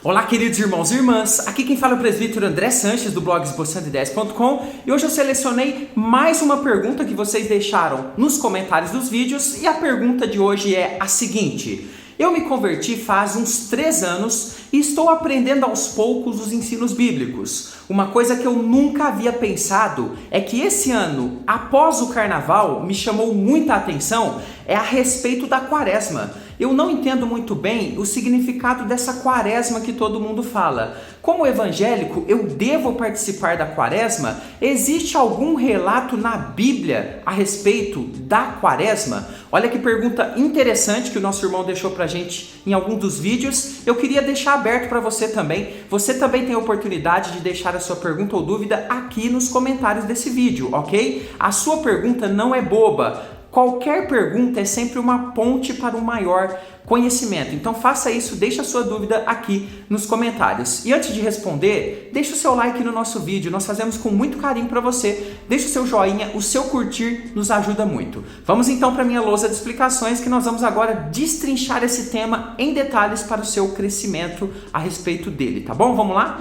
Olá, queridos irmãos e irmãs, aqui quem fala é o presbítero André Sanches do blog esboçandoideias.com e hoje eu selecionei mais uma pergunta que vocês deixaram nos comentários dos vídeos e a pergunta de hoje é a seguinte: eu me converti faz uns 3 anos e estou aprendendo aos poucos os ensinos bíblicos. Uma coisa que eu nunca havia pensado é que esse ano, após o carnaval, me chamou muita atenção é a respeito da quaresma. Eu não entendo muito bem o significado dessa quaresma que todo mundo fala. Como evangélico, eu devo participar da quaresma? Existe algum relato na Bíblia a respeito da quaresma? Olha que pergunta interessante que o nosso irmão deixou pra gente em algum dos vídeos. Eu queria deixar aberto para você também. Você também tem a oportunidade de deixar a sua pergunta ou dúvida aqui nos comentários desse vídeo, ok? A sua pergunta não é boba. Qualquer pergunta é sempre uma ponte para um maior conhecimento. Então faça isso, deixa a sua dúvida aqui nos comentários. E antes de responder, deixa o seu like no nosso vídeo, nós fazemos com muito carinho para você. Deixa o seu joinha, o seu curtir nos ajuda muito. Vamos então para a minha lousa de explicações que nós vamos agora destrinchar esse tema em detalhes para o seu crescimento a respeito dele, tá bom? Vamos lá?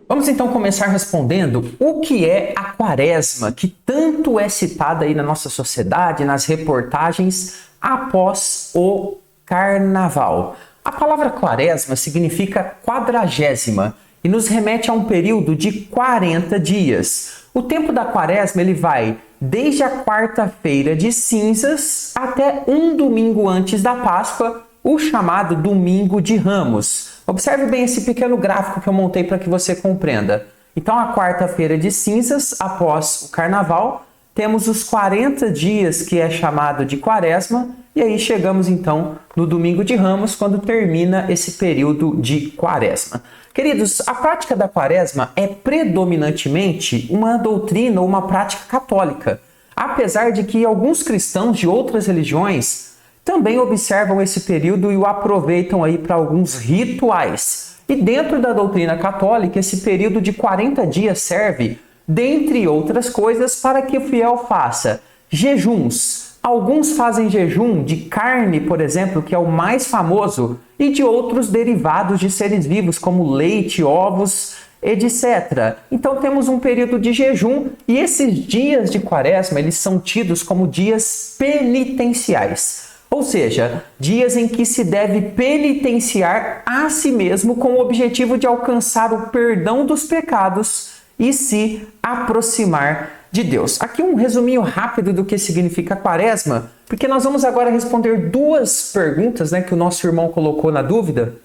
Vamos então começar respondendo o que é a quaresma, que tanto é citada aí na nossa sociedade, nas reportagens após o carnaval. A palavra quaresma significa quadragésima e nos remete a um período de 40 dias. O tempo da quaresma ele vai desde a quarta-feira de cinzas até um domingo antes da Páscoa, o chamado Domingo de Ramos. Observe bem esse pequeno gráfico que eu montei para que você compreenda. Então, a quarta-feira de cinzas, após o carnaval, temos os 40 dias que é chamado de quaresma, e aí chegamos então no Domingo de Ramos, quando termina esse período de quaresma. Queridos, a prática da quaresma é predominantemente uma doutrina ou uma prática católica, apesar de que alguns cristãos de outras religiões também observam esse período e o aproveitam aí para alguns rituais. E dentro da doutrina católica, esse período de 40 dias serve, dentre outras coisas, para que o fiel faça jejuns. Alguns fazem jejum de carne, por exemplo, que é o mais famoso, e de outros derivados de seres vivos, como leite, ovos, etc. Então temos um período de jejum e esses dias de quaresma, eles são tidos como dias penitenciais. Ou seja, dias em que se deve penitenciar a si mesmo com o objetivo de alcançar o perdão dos pecados e se aproximar de Deus. Aqui um resuminho rápido do que significa quaresma, porque nós vamos agora responder 2 perguntas, que o nosso irmão colocou na dúvida,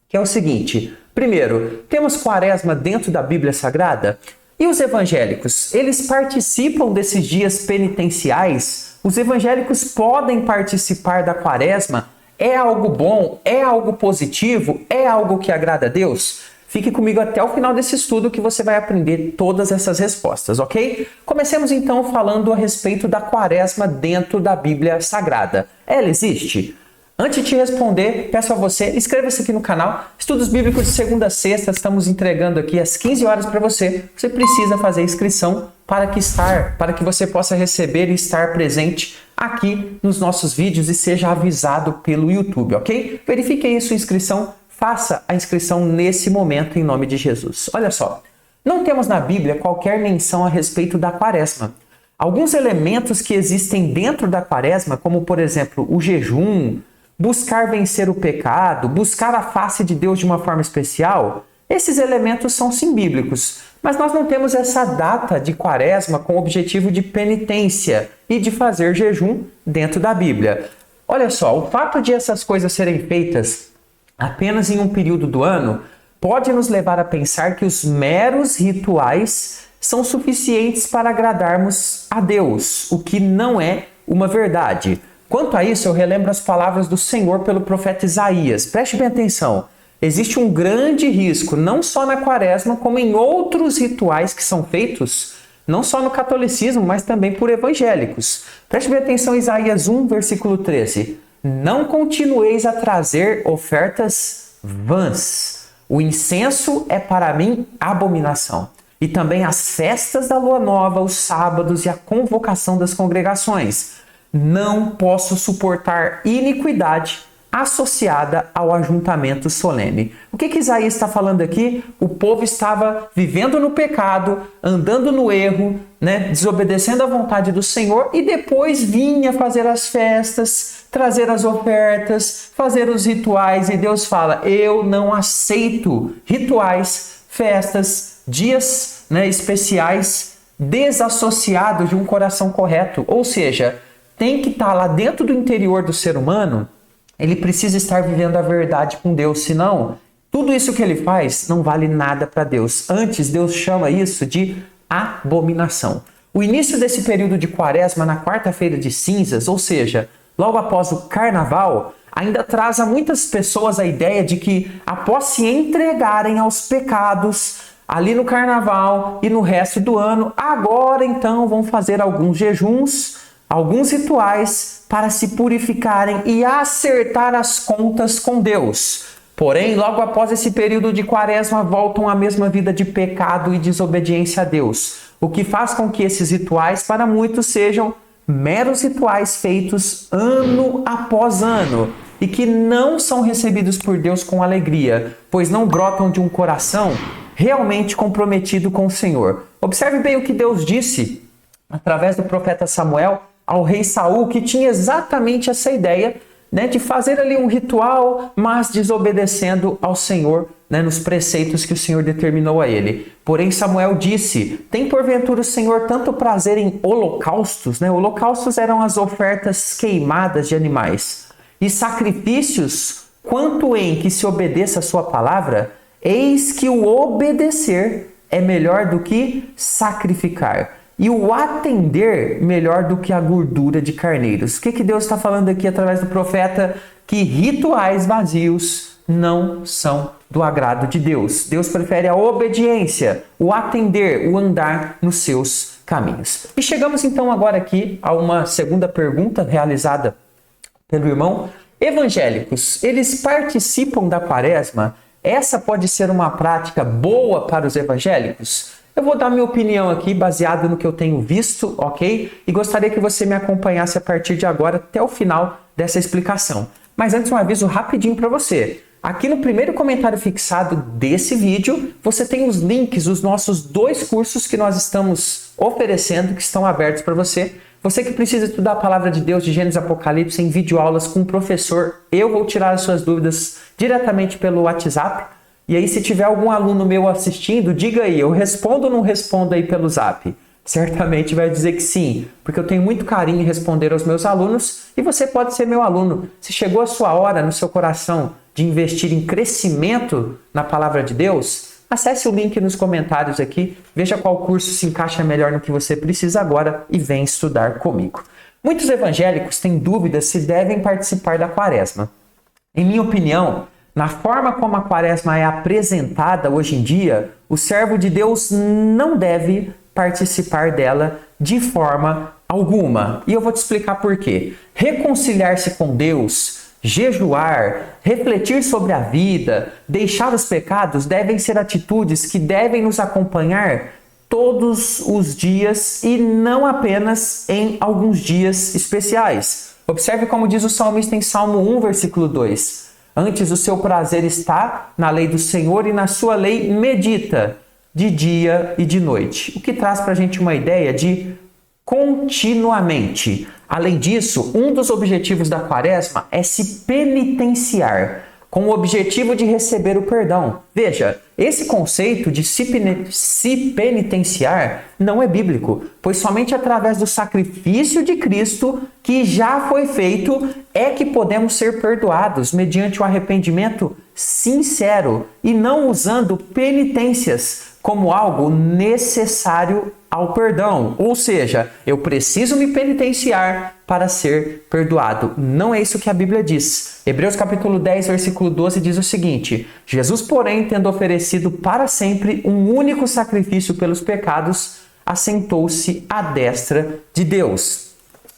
que é o seguinte: primeiro, temos quaresma dentro da Bíblia Sagrada? E os evangélicos, eles participam desses dias penitenciais? Os evangélicos podem participar da quaresma? É algo bom? É algo positivo? É algo que agrada a Deus? Fique comigo até o final desse estudo que você vai aprender todas essas respostas, ok? Comecemos então falando a respeito da quaresma dentro da Bíblia Sagrada. Ela existe? Antes de te responder, peço a você, inscreva-se aqui no canal. Estudos Bíblicos de segunda a sexta, estamos entregando aqui às 15 horas para você. Você precisa fazer inscrição para que você possa receber e estar presente aqui nos nossos vídeos e seja avisado pelo YouTube, ok? Verifique aí a sua inscrição, faça a inscrição nesse momento em nome de Jesus. Olha só, não temos na Bíblia qualquer menção a respeito da quaresma. Alguns elementos que existem dentro da quaresma, como por exemplo o jejum, buscar vencer o pecado, buscar a face de Deus de uma forma especial, esses elementos são sim bíblicos. Mas nós não temos essa data de quaresma com o objetivo de penitência e de fazer jejum dentro da Bíblia. Olha só, o fato de essas coisas serem feitas apenas em um período do ano pode nos levar a pensar que os meros rituais são suficientes para agradarmos a Deus, o que não é uma verdade. Quanto a isso, eu relembro as palavras do Senhor pelo profeta Isaías. Preste bem atenção. Existe um grande risco, não só na quaresma, como em outros rituais que são feitos, não só no catolicismo, mas também por evangélicos. Preste bem atenção em Isaías 1, versículo 13. Não continueis a trazer ofertas vãs. O incenso é para mim abominação. E também as festas da lua nova, os sábados e a convocação das congregações. Não posso suportar iniquidade, associada ao ajuntamento solene. O que Isaías está falando aqui? O povo estava vivendo no pecado, andando no erro, desobedecendo à vontade do Senhor, e depois vinha fazer as festas, trazer as ofertas, fazer os rituais, e Deus fala: eu não aceito rituais, festas, dias especiais desassociados de um coração correto. Ou seja, tem que estar lá dentro do interior do ser humano. Ele precisa estar vivendo a verdade com Deus, senão tudo isso que ele faz não vale nada para Deus. Antes, Deus chama isso de abominação. O início desse período de quaresma, na quarta-feira de cinzas, ou seja, logo após o carnaval, ainda traz a muitas pessoas a ideia de que, após se entregarem aos pecados ali no carnaval e no resto do ano, agora então vão fazer alguns jejuns, alguns rituais para se purificarem e acertar as contas com Deus. Porém, logo após esse período de quaresma, voltam à mesma vida de pecado e desobediência a Deus, o que faz com que esses rituais, para muitos, sejam meros rituais feitos ano após ano e que não são recebidos por Deus com alegria, pois não brotam de um coração realmente comprometido com o Senhor. Observe bem o que Deus disse através do profeta Samuel ao rei Saul, que tinha exatamente essa ideia de fazer ali um ritual, mas desobedecendo ao Senhor, nos preceitos que o Senhor determinou a ele. Porém, Samuel disse: tem porventura o Senhor tanto prazer em holocaustos? Holocaustos eram as ofertas queimadas de animais. E sacrifícios, quanto em que se obedeça a sua palavra? Eis que o obedecer é melhor do que sacrificar, e o atender melhor do que a gordura de carneiros. O que Deus está falando aqui através do profeta? Que rituais vazios não são do agrado de Deus. Deus prefere a obediência, o atender, o andar nos seus caminhos. E chegamos então agora aqui a uma segunda pergunta realizada pelo irmão. Evangélicos, eles participam da quaresma? Essa pode ser uma prática boa para os evangélicos? Eu vou dar minha opinião aqui, baseado no que eu tenho visto, ok? E gostaria que você me acompanhasse a partir de agora até o final dessa explicação. Mas antes, um aviso rapidinho para você. Aqui no primeiro comentário fixado desse vídeo, você tem os links dos nossos 2 cursos que nós estamos oferecendo, que estão abertos para você. Você que precisa estudar a palavra de Deus de Gênesis e Apocalipse em videoaulas com um professor, eu vou tirar as suas dúvidas diretamente pelo WhatsApp. E aí, se tiver algum aluno meu assistindo, diga aí, eu respondo ou não respondo aí pelo Zap? Certamente vai dizer que sim, porque eu tenho muito carinho em responder aos meus alunos e você pode ser meu aluno. Se chegou a sua hora no seu coração de investir em crescimento na palavra de Deus, acesse o link nos comentários aqui, veja qual curso se encaixa melhor no que você precisa agora e vem estudar comigo. Muitos evangélicos têm dúvidas se devem participar da quaresma. Em minha opinião, na forma como a quaresma é apresentada hoje em dia, o servo de Deus não deve participar dela de forma alguma. E eu vou te explicar por quê. Reconciliar-se com Deus, jejuar, refletir sobre a vida, deixar os pecados devem ser atitudes que devem nos acompanhar todos os dias e não apenas em alguns dias especiais. Observe como diz o salmista em Salmo 1, versículo 2. Antes o seu prazer está na lei do Senhor e na sua lei medita de dia e de noite. O que traz para a gente uma ideia de continuamente. Além disso, um dos objetivos da quaresma é se penitenciar, com o objetivo de receber o perdão. Veja, esse conceito de se penitenciar não é bíblico, pois somente através do sacrifício de Cristo, que já foi feito, é que podemos ser perdoados mediante o arrependimento sincero e não usando penitências como algo necessário ao perdão. Ou seja, eu preciso me penitenciar para ser perdoado. Não é isso que a Bíblia diz. Hebreus capítulo 10, versículo 12 diz o seguinte: Jesus, porém, tendo oferecido para sempre um único sacrifício pelos pecados, assentou-se à destra de Deus.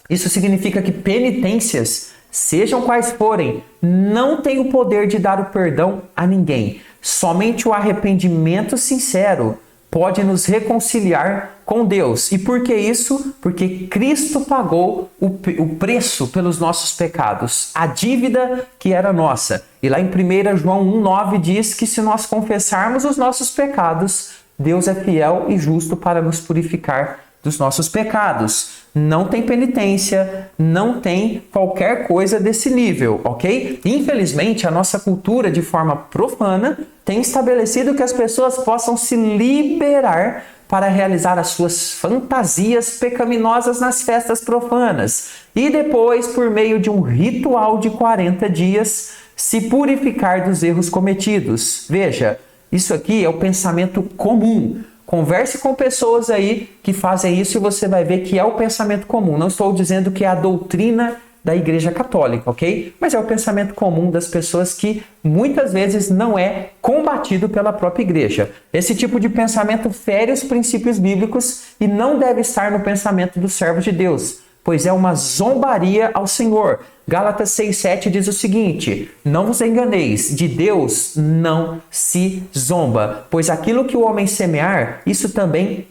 Isso significa que penitências, sejam quais forem, não têm o poder de dar o perdão a ninguém. Somente o arrependimento sincero pode nos reconciliar com Deus. E por que isso? Porque Cristo pagou o preço pelos nossos pecados, a dívida que era nossa. E lá em 1 João 1,9 diz que se nós confessarmos os nossos pecados, Deus é fiel e justo para nos purificar dos nossos pecados. Não tem penitência, não tem qualquer coisa desse nível, ok? Infelizmente, a nossa cultura, de forma profana, tem estabelecido que as pessoas possam se liberar para realizar as suas fantasias pecaminosas nas festas profanas e depois, por meio de um ritual de 40 dias, se purificar dos erros cometidos. Veja, isso aqui é o pensamento comum. Converse com pessoas aí que fazem isso e você vai ver que é o pensamento comum. Não estou dizendo que é a doutrina da Igreja Católica, ok? Mas é o pensamento comum das pessoas que muitas vezes não é combatido pela própria Igreja. Esse tipo de pensamento fere os princípios bíblicos e não deve estar no pensamento dos servos de Deus, pois é uma zombaria ao Senhor. Gálatas 6,7 diz o seguinte: não vos enganeis, de Deus não se zomba, pois aquilo que o homem semear, isso também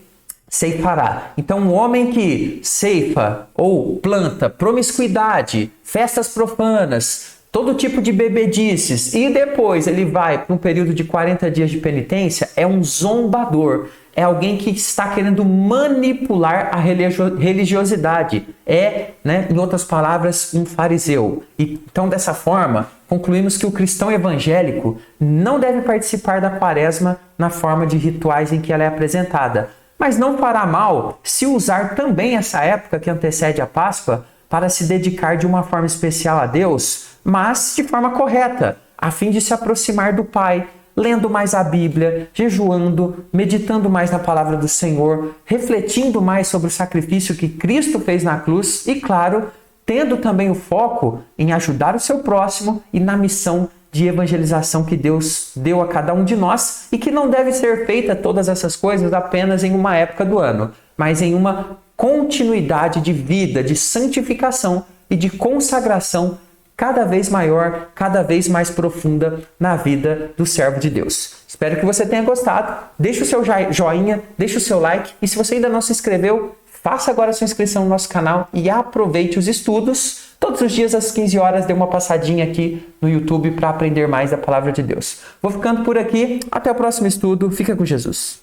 ceifará. Então, um homem que ceifa ou planta promiscuidade, festas profanas, todo tipo de bebedices, e depois ele vai para um período de 40 dias de penitência, é um zombador. É alguém que está querendo manipular a religiosidade. Em outras palavras, um fariseu. Então, dessa forma, concluímos que o cristão evangélico não deve participar da quaresma na forma de rituais em que ela é apresentada. Mas não fará mal se usar também essa época que antecede a Páscoa para se dedicar de uma forma especial a Deus, mas de forma correta, a fim de se aproximar do Pai, lendo mais a Bíblia, jejuando, meditando mais na palavra do Senhor, refletindo mais sobre o sacrifício que Cristo fez na cruz e, claro, tendo também o foco em ajudar o seu próximo e na missão de evangelização que Deus deu a cada um de nós e que não deve ser feita todas essas coisas apenas em uma época do ano, mas em uma continuidade de vida, de santificação e de consagração cada vez maior, cada vez mais profunda na vida do servo de Deus. Espero que você tenha gostado. Deixe o seu joinha, deixe o seu like e se você ainda não se inscreveu, faça agora a sua inscrição no nosso canal e aproveite os estudos. Todos os dias às 15 horas dê uma passadinha aqui no YouTube para aprender mais da Palavra de Deus. Vou ficando por aqui. Até o próximo estudo. Fica com Jesus.